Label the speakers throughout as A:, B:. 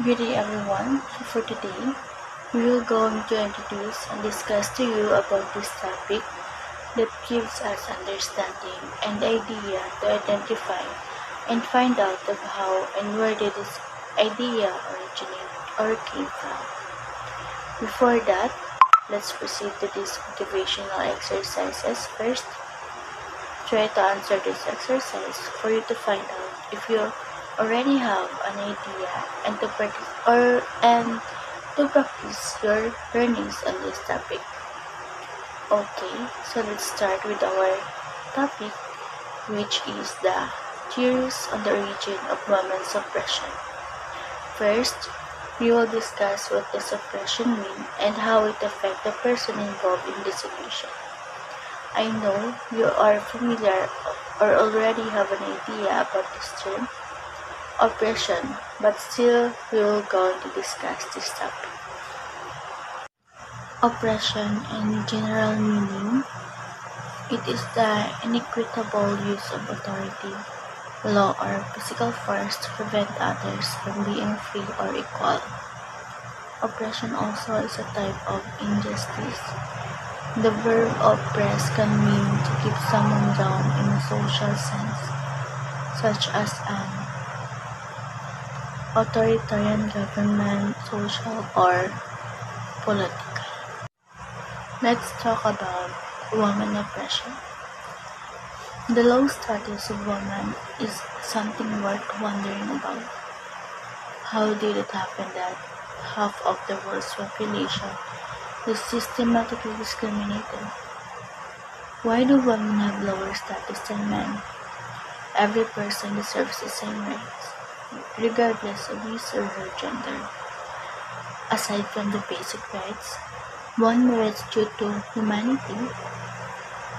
A: Good day everyone. For today, we will going to introduce and discuss to you about this topic that gives us understanding and idea to identify and find out of how and where did this idea originate or came from. Before that, let's proceed to these motivational exercises first. Try to answer this exercise for you to find out if you already have an idea and to practice your learnings on this topic. Okay, so let's start with our topic, which is the theories on the origin of women's oppression. First, we will discuss what does oppression mean and how it affects the person involved in the situation. I know you are familiar or already have an idea about this term, oppression, but still we will go to discuss this topic. Oppression in general meaning, it is the inequitable use of authority, law or physical force to prevent others from being free or equal. Oppression also is a type of injustice. The verb oppress can mean to keep someone down in a social sense, such as an authoritarian government, social, or political. Let's talk about women oppression. The low status of women is something worth wondering about. How did it happen that half of the world's population is systematically discriminated? Why do women have lower status than men? Every person deserves the same rights, regardless of his or her gender. Aside from the basic rights, one merits due to humanity,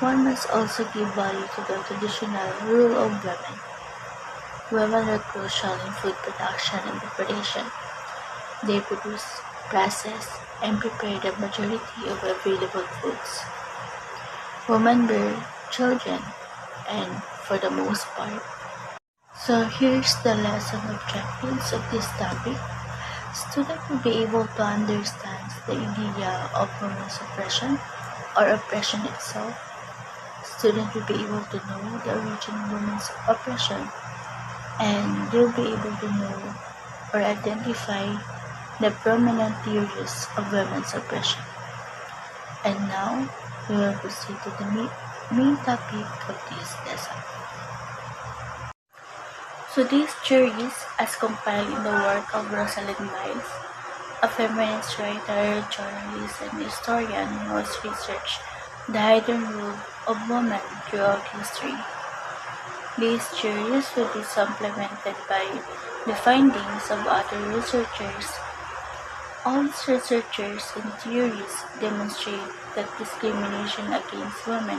A: one must also give value to the traditional rule of women. Women are crucial in food production and preparation. They produce, process, and prepare the majority of available foods. Women bear children, and for the most part. So here's the lesson objectives of this topic. Students will be able to understand the idea of women's oppression or oppression itself. Students will be able to know the origin of women's oppression, and they'll be able to know or identify the prominent theories of women's oppression. And now, we will proceed to the main topic of this lesson. So these theories, as compiled in the work of Rosalind Miles, a feminist writer, journalist, and historian who has researched the hidden role of women throughout history. These theories will be supplemented by the findings of other researchers. All these researchers and theories demonstrate that discrimination against women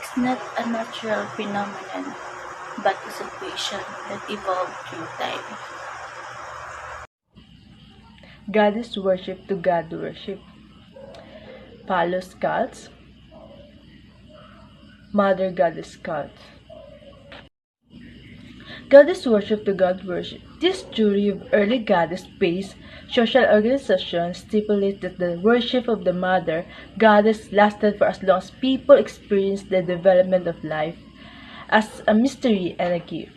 A: is not a natural phenomenon, but a situation that evolved through time.
B: Goddess worship to God worship. Palos cults. Mother Goddess cult. Goddess worship to God worship. This theory of early goddess-based social organizations stipulates that the worship of the Mother Goddess lasted for as long as people experienced the development of life as a mystery and a gift.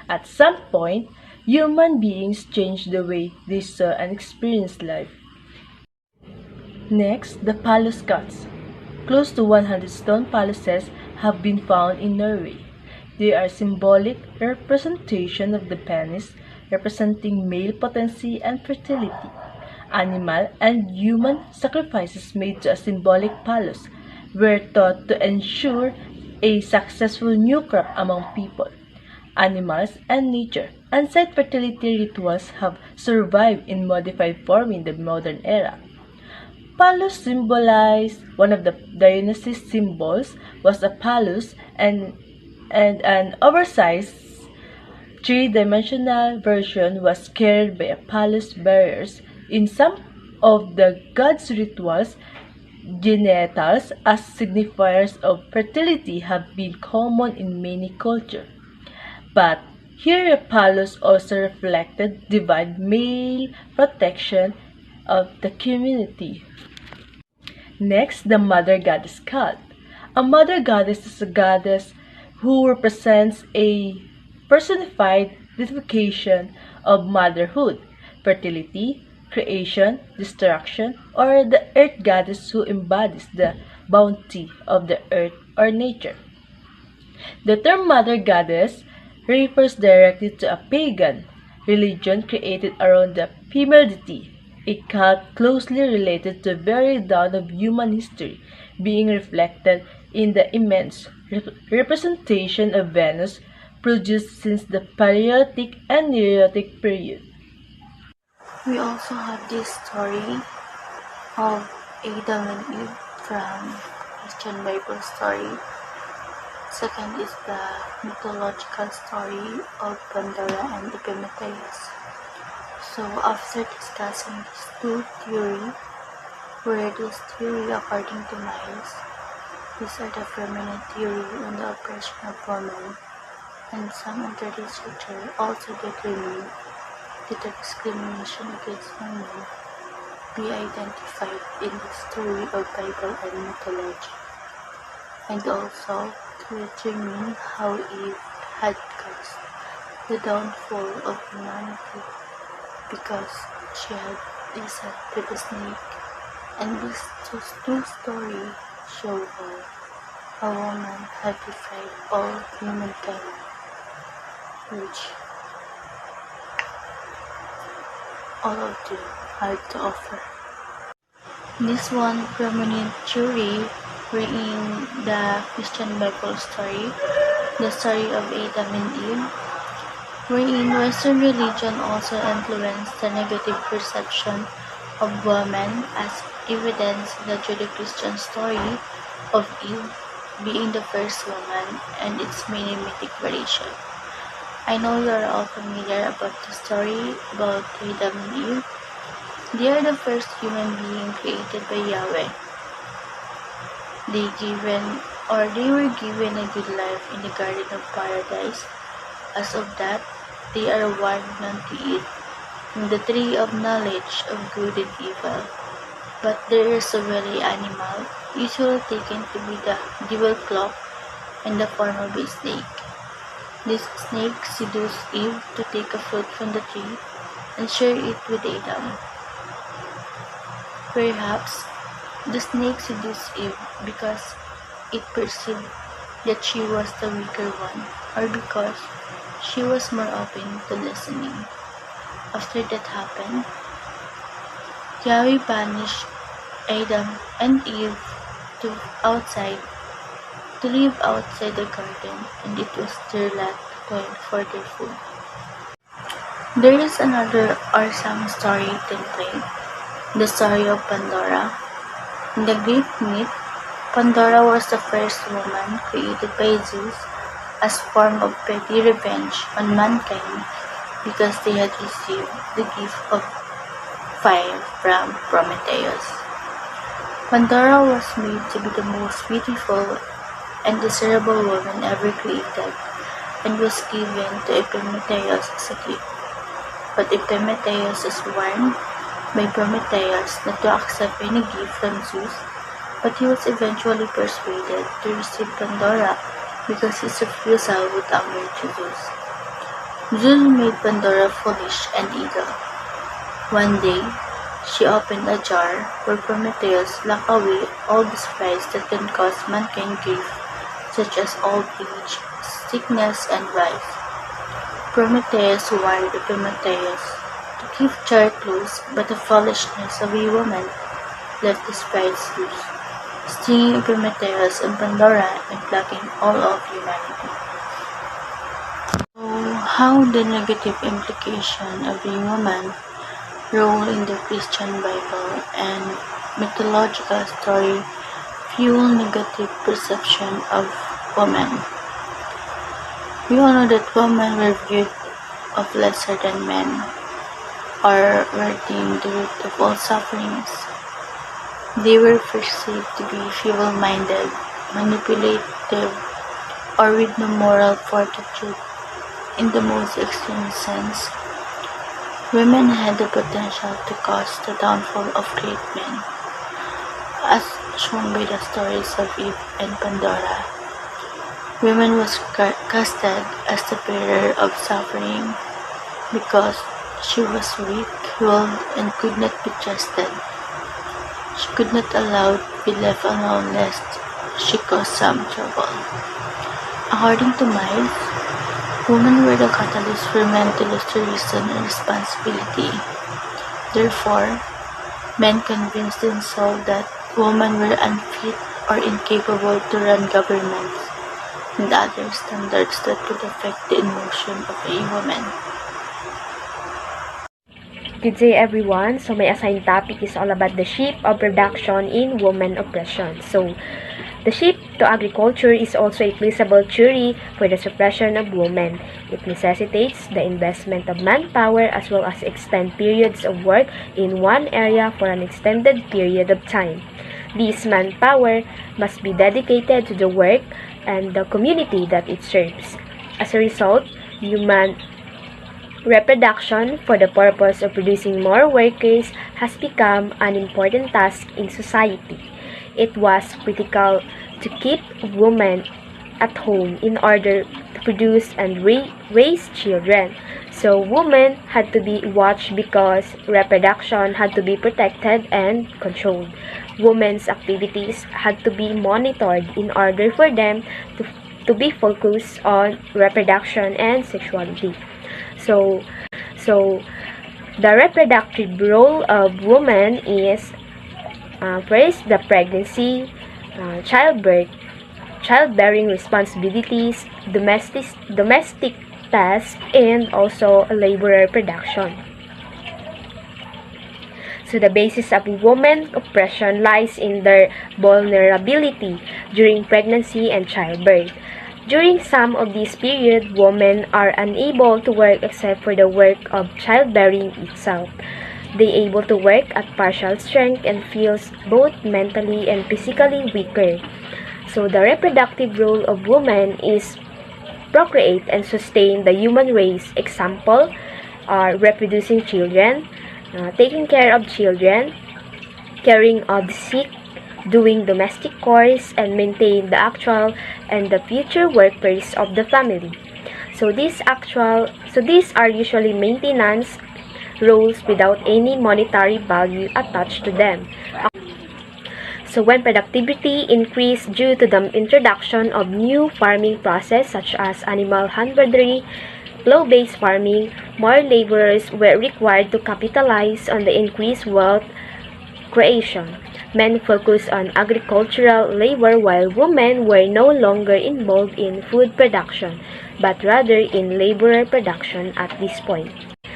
B: At some point, human beings changed the way they saw and experienced life. Next, the Palos cults. Close to 100 stone palaces have been found in Norway. They are symbolic representation of the penis, representing male potency and fertility. Animal and human sacrifices made to a symbolic palos were thought to ensure a successful new crop among people. Animals and nature and site fertility rituals have survived in modified form in the modern era. Palos symbolized one of the Dionysus symbols was a phallus and an oversized three-dimensional version was carried by a phallus bearers. In some of the gods' rituals, genitals as signifiers of fertility have been common in many cultures. But Here Apollos also reflected divine male protection of the community. Next, the mother goddess cult. A mother goddess is a goddess who represents a personified deification of motherhood, fertility, creation, destruction, or the earth goddess who embodies the bounty of the earth or nature. The term mother goddess refers directly to a pagan religion created around the female deity, a cult closely related to the very dawn of human history, being reflected in the immense representation of Venus produced since the Paleolithic and Neolithic period.
A: We also have this story of Adam and Eve from Christian Bible story. Second is the mythological story of Pandora and Epimetheus. So after discussing these two theories, where this theory according to Miles, these are the permanent theory on the oppression of women, and some inter-researchers also determine that the discrimination against women be identified in the story of Bible and mythology, and also to determine how Eve had caused the downfall of humanity because she had listened to the snake, and these two stories show how a woman had defied all humankind, which all of them had to offer. This one prominent theory wherein the Christian Bible story, the story of Adam and Eve, wherein Western religion also influenced the negative perception of women as evidence in the Judeo-Christian story of Eve being the first woman and its many mythic variations. I know you are all familiar about the story about Adam and Eve. They are the first human being created by Yahweh. They were given a good life in the Garden of Paradise. As of that, they are warned not to eat from the tree of knowledge of good and evil. But there is a wily animal, usually taken to be the devil cloak in the form of a snake. This snake seduced Eve to take a fruit from the tree and share it with Adam. Perhaps the snake seduced Eve because it perceived that she was the weaker one, or because she was more open to listening. After that happened, Yahweh banished Adam and Eve to live outside the garden, and it was their lot to toil for their food. There is another awesome story template, the story of Pandora. In the Greek myth, Pandora was the first woman created by Zeus as form of petty revenge on mankind because they had received the gift of fire from Prometheus. Pandora was made to be the most beautiful and desirable woman ever created and was given to Epimetheus as a gift. But Epimetheus was warned by Prometheus not to accept any gift from Zeus, but he was eventually persuaded to receive Pandora because his refusal would anger Zeus. Zeus made Pandora foolish and idle. One day, she opened a jar where Prometheus locked away all the spices that can cause mankind grief, such as old age, sickness, and vice. Prometheus warned Epimetheus to keep jar closed, but the foolishness of a woman left the spice loose, stinging Epimetheus and Pandora and plaguing all of humanity. So, how the negative implication of a woman role in the Christian Bible and mythological story fuel negative perception of women. We all know that women were viewed of lesser than men, or were deemed the root of all sufferings. They were perceived to be feeble-minded, manipulative, or with no moral fortitude. In the most extreme sense, women had the potential to cause the downfall of great men, as shown by the stories of Eve and Pandora. Woman was casted as the bearer of suffering because she was weak-willed and could not be trusted. She could not allow to be left alone lest she caused some trouble. According to Miles, women were the catalyst for men to lose their reason and responsibility. Therefore, men convinced themselves that women were unfit or incapable to run governments and other standards that could affect the emotion of a woman.
C: Good day everyone. So my assigned topic is all about the shape of production in woman oppression. So the shape to agriculture is also a plausible theory for the suppression of women. It necessitates the investment of manpower as well as extend periods of work in one area for an extended period of time. This manpower must be dedicated to the work and the community that it serves. As a result, human reproduction for the purpose of producing more workers has become an important task in society. It was critical to keep women at home in order to produce and raise children. So women had to be watched because reproduction had to be protected and controlled. Women's activities had to be monitored in order for them to be focused on reproduction and sexuality. So the reproductive role of women is first the pregnancy, childbirth, childbearing responsibilities, domestic tasks, and also laborer production. So the basis of women oppression lies in their vulnerability during pregnancy and childbirth. During some of these periods, women are unable to work except for the work of childbearing itself. They are able to work at partial strength and feels both mentally and physically weaker. So the reproductive role of women is procreate and sustain the human race. Example are reproducing children, taking care of children, caring of the sick, doing domestic chores, and maintain the actual and the future workers of the family. So these are usually maintenance roles without any monetary value attached to them. So when productivity increased due to the introduction of new farming process such as animal husbandry, plow-based farming, more laborers were required to capitalize on the increased wealth creation. Men focused on agricultural labor while women were no longer involved in food production, but rather in laborer production at this point.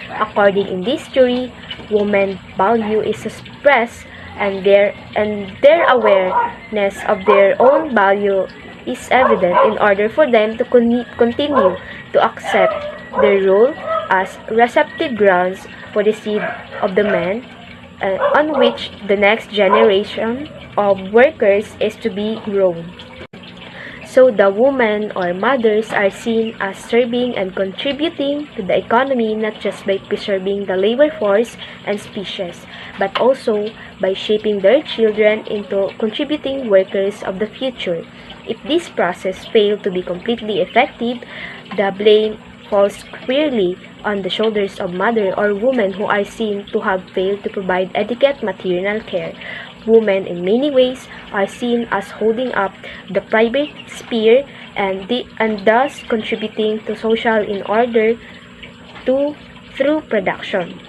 C: According in this theory, women's value is suppressed and their awareness of their own value is evident in order for them to continue to accept their role as receptive grounds for the seed of the man on which the next generation of workers is to be grown. So the women or mothers are seen as serving and contributing to the economy not just by preserving the labor force and species, but also by shaping their children into contributing workers of the future. If this process failed to be completely effective, the blame falls squarely on the shoulders of mother or women who are seen to have failed to provide adequate maternal care. Women in many ways are seen as holding up the private sphere and thus contributing to social in order to through production.